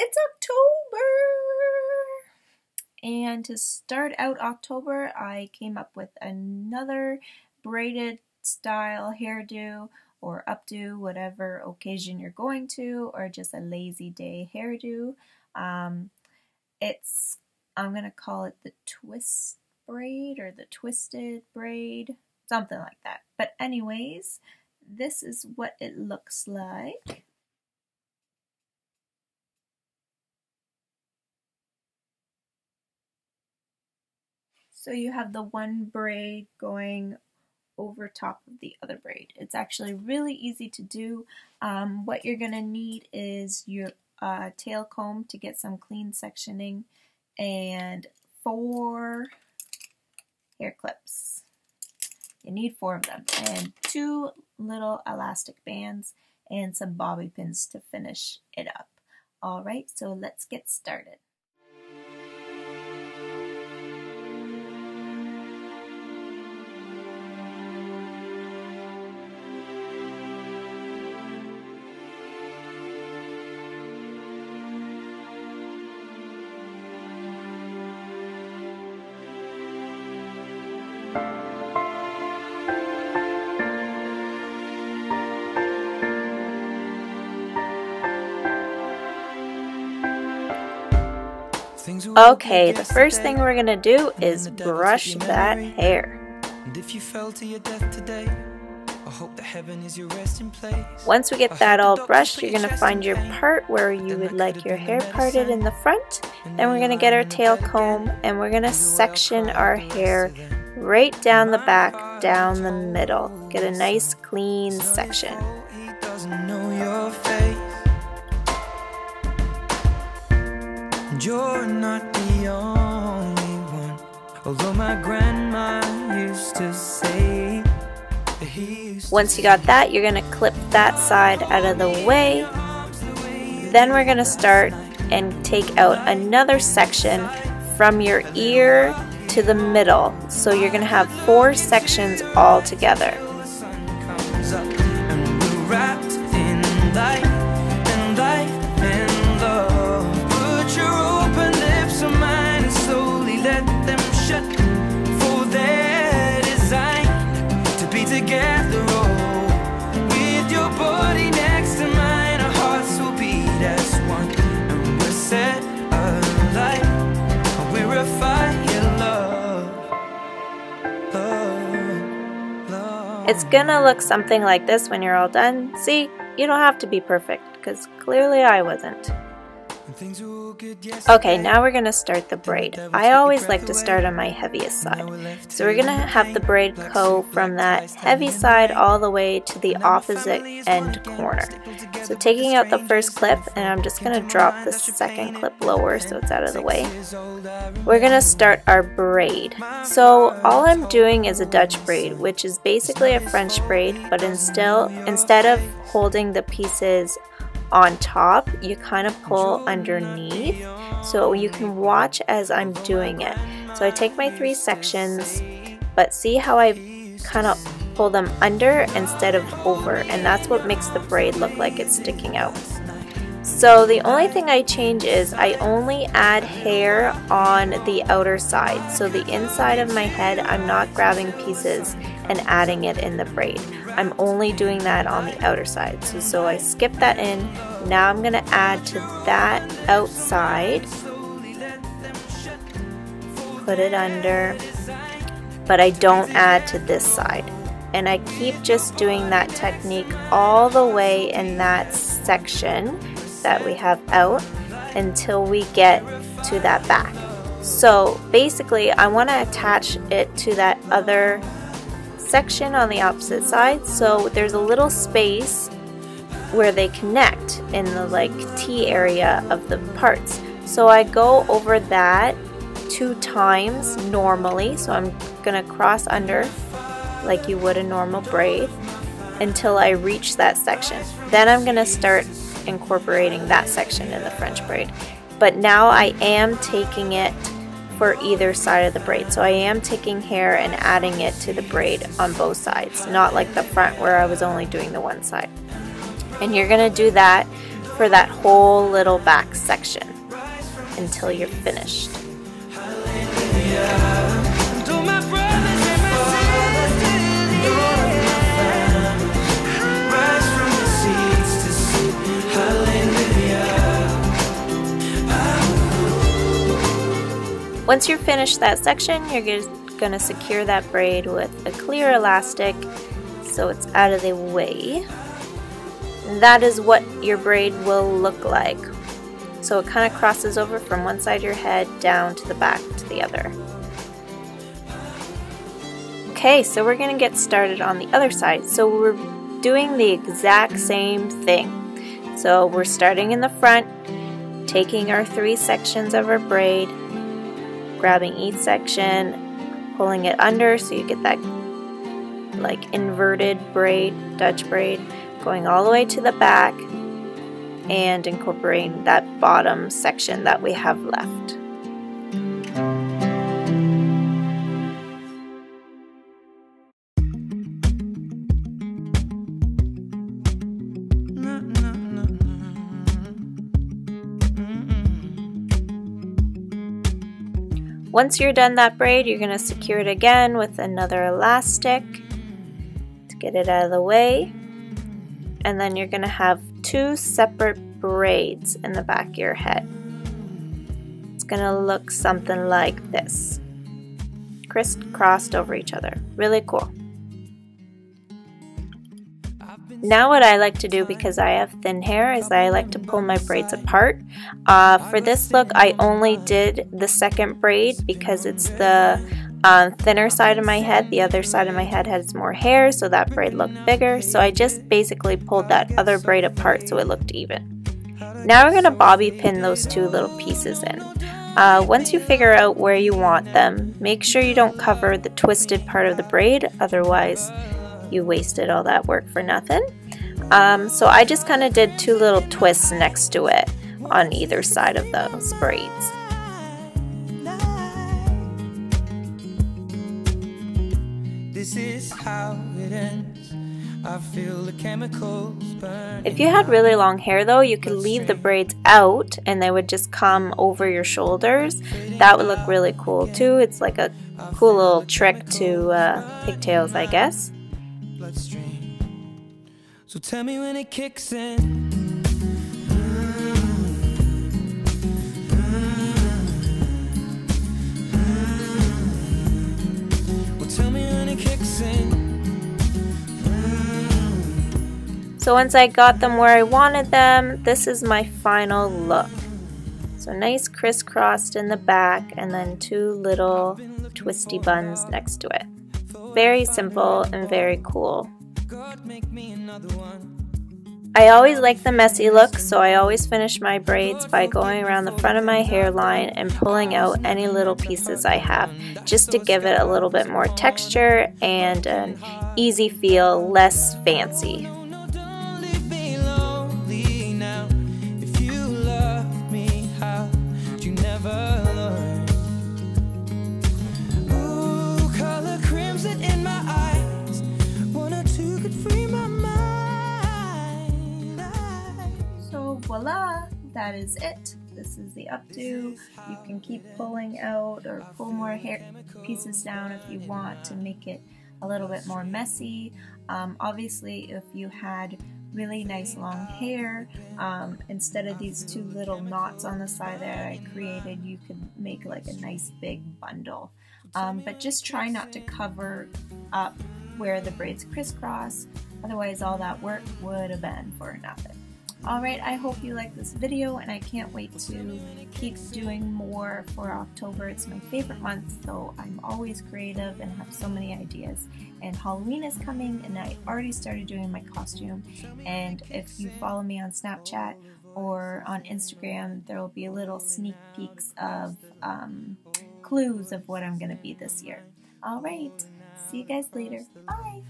It's October! And to start out October, I came up with another braided style hairdo or updo, whatever occasion you're going to, or just a lazy day hairdo. I'm gonna call it the twist braid or the twisted braid, something like that. But anyways, this is what it looks like. So you have the one braid going over top of the other braid. It's actually really easy to do. What you're gonna need is your tail comb to get some clean sectioning and 4 hair clips. You need 4 of them and 2 little elastic bands and some bobby pins to finish it up. Alright, so let's get started. Okay, the first thing we're gonna do is brush that hair. Once we get that all brushed, you're gonna find your part where you would like your hair parted in the front. Then we're gonna get our tail comb and we're gonna section our hair right down the back, down the middle. Get a nice clean section. You're not the only one, although my grandma used to say. Once you got that, you're gonna clip that side out of the way. Then we're gonna start and take out another section from your ear to the middle. So you're gonna have 4 sections all together. It's gonna look something like this when you're all done. See, you don't have to be perfect, because clearly I wasn't. Okay, now we're gonna start the braid. I always like to start on my heaviest side. So we're gonna have the braid go from that heavy side all the way to the opposite end corner. So taking out the first clip, and I'm just gonna drop the second clip lower so it's out of the way. We're gonna start our braid. So all I'm doing is a Dutch braid, which is basically a French braid, but instead of holding the pieces on top, you kind of pull underneath, so you can watch as I'm doing it. So I take my 3 sections, but see how I kind of pull them under instead of over, and that's what makes the braid look like it's sticking out. So the only thing I change is I only add hair on the outer side. So the inside of my head, I'm not grabbing pieces and adding it in the braid. I'm only doing that on the outer side. So I skip that in. Now I'm gonna add to that outside. Put it under, but I don't add to this side. And I keep just doing that technique all the way in that section that we have out until we get to that back. So basically I want to attach it to that other section on the opposite side, so there's a little space where they connect in the like T area of the parts. So I go over that 2 times normally, so I'm gonna cross under like you would a normal braid until I reach that section. Then I'm gonna start incorporating that section in the French braid. But now I am taking it for either side of the braid. So I am taking hair and adding it to the braid on both sides, not like the front where I was only doing the one side. And you're gonna do that for that whole little back section until you're finished. Once you're finished that section, you're going to secure that braid with a clear elastic so it's out of the way. And that is what your braid will look like. So it kind of crosses over from one side of your head down to the back to the other. Okay, so we're going to get started on the other side. So we're doing the exact same thing. So we're starting in the front, taking our 3 sections of our braid, grabbing each section, pulling it under so you get that like inverted braid, Dutch braid, going all the way to the back and incorporating that bottom section that we have left. Once you're done that braid, you're going to secure it again with another elastic to get it out of the way. And then you're going to have 2 separate braids in the back of your head. It's going to look something like this, crisscrossed over each other. Really cool. Now what I like to do, because I have thin hair, is I like to pull my braids apart. For this look, I only did the second braid because it's the thinner side of my head. The other side of my head has more hair, so that braid looked bigger. So I just basically pulled that other braid apart so it looked even. Now we're going to bobby pin those 2 little pieces in. Once you figure out where you want them, make sure you don't cover the twisted part of the braid, otherwise you wasted all that work for nothing. So I just kind of did 2 little twists next to it on either side of those braids. This is how it ends. I feel the chemicals burn. If you had really long hair though, you could leave the braids out and they would just come over your shoulders. That would look really cool too. It's like a cool little trick to pigtails, I guess. So tell me when it kicks in. Well, tell me when it kicks in. So once I got them where I wanted them, this is my final look. So nice crisscrossed in the back and then 2 little twisty buns next to it. Very simple and very cool. I always like the messy look, so I always finish my braids by going around the front of my hairline and pulling out any little pieces I have, just to give it a little bit more texture and an easy feel, less fancy. Voila, that is it. This is the updo. You can keep pulling out or pull more hair pieces down if you want to make it a little bit more messy. Obviously, if you had really nice long hair, instead of these 2 little knots on the side that I created, you could make like a nice big bundle. But just try not to cover up where the braids crisscross, otherwise all that work would have been for nothing. Alright, I hope you like this video and I can't wait to keep doing more for October. It's my favorite month, so I'm always creative and have so many ideas. And Halloween is coming and I already started doing my costume. And if you follow me on Snapchat or on Instagram, there will be little sneak peeks of clues of what I'm going to be this year. Alright, see you guys later. Bye!